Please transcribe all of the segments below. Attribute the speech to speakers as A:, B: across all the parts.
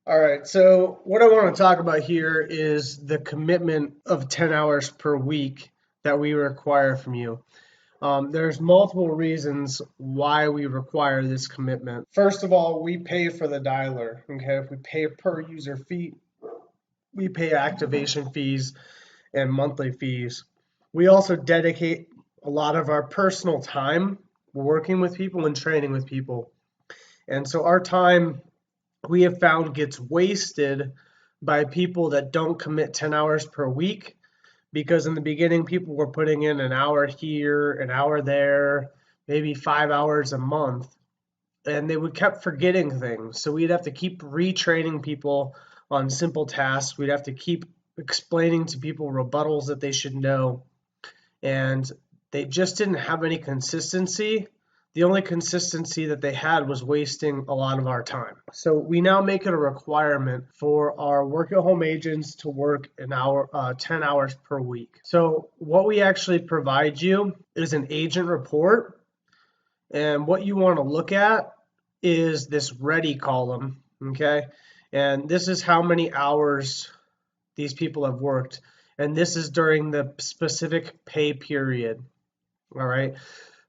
A: All right, so what I want to talk about here is the commitment of 10 hours per week that we require from you. There's multiple reasons why we require this commitment. First of all, we pay for the dialer. Okay, if we pay per user fee, we pay activation fees and monthly fees. We also dedicate a lot of our personal time working with people and training with people. And so our time we have found gets wasted by people that don't commit 10 hours per week because in the beginning people were putting in an hour here, an hour there, maybe 5 hours a month, and they would kept forgetting things. So we'd have to keep retraining people on simple tasks. We'd have to keep explaining to people rebuttals that they should know, and they just didn't have any consistency. The only consistency that they had was wasting a lot of our time. So we now make it a requirement for our work at home agents to work 10 hours per week. So what we actually provide you is an agent report. And what you want to look at is this ready column, okay? And this is how many hours these people have worked. And this is during the specific pay period, all right?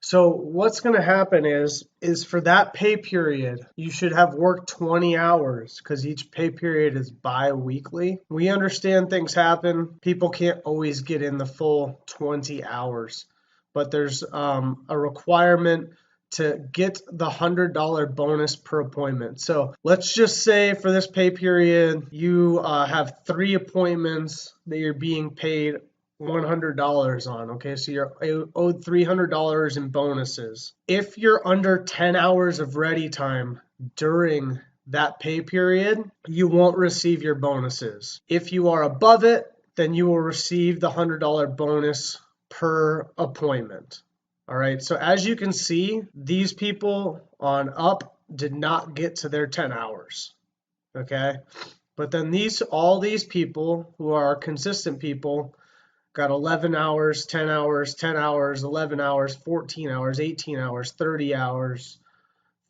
A: So what's going to happen is for that pay period, you should have worked 20 hours because each pay period is bi-weekly. We understand things happen. People can't always get in the full 20 hours, but there's a requirement to get the $100 bonus per appointment. So let's just say for this pay period, you have 3 appointments that you're being paid $100 on. Okay, so you're owed $300 in bonuses. If you're under 10 hours of ready time during that pay period, you won't receive your bonuses. If you are above it, then you will receive the $100 bonus per appointment. All right, so as you can see, these people on up did not get to their 10 hours. Okay, but then all these people who are consistent people got 11 hours, 10 hours, 10 hours, 11 hours, 14 hours, 18 hours, 30 hours,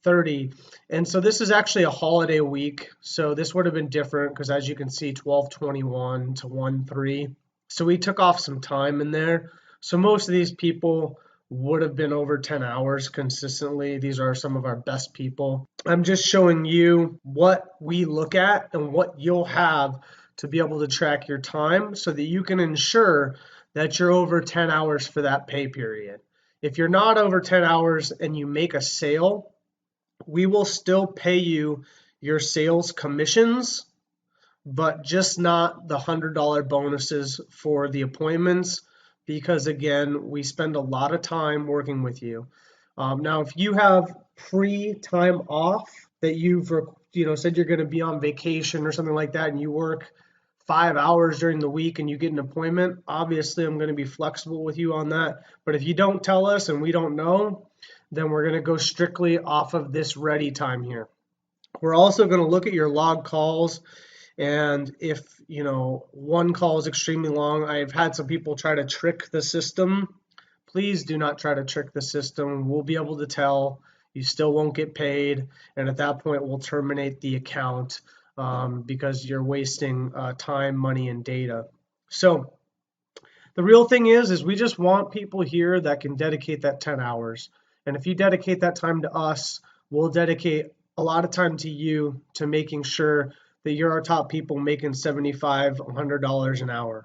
A: 30. And so this is actually a holiday week. So this would have been different because as you can see, 12/21 to 1/3. So we took off some time in there. So most of these people would have been over 10 hours consistently. These are some of our best people. I'm just showing you what we look at and what you'll have to be able to track your time so that you can ensure that you're over 10 hours for that pay period. If you're not over 10 hours and you make a sale, we will still pay you your sales commissions, but just not the $100 bonuses for the appointments because, again, we spend a lot of time working with you. Now, if you have pre-time off that you've said you're going to be on vacation or something like that and you work 5 hours during the week and you get an appointment, obviously I'm going to be flexible with you on that. But if you don't tell us and we don't know, then we're going to go strictly off of this ready time here. We're also going to look at your log calls. And if, one call is extremely long, I've had some people try to trick the system. Please do not try to trick the system. We'll be able to tell. You still won't get paid. And at that point, we'll terminate the account because you're wasting time, money, and data. So the real thing is we just want people here that can dedicate that 10 hours. And if you dedicate that time to us, we'll dedicate a lot of time to you to making sure that you're our top people making $75, $100 an hour.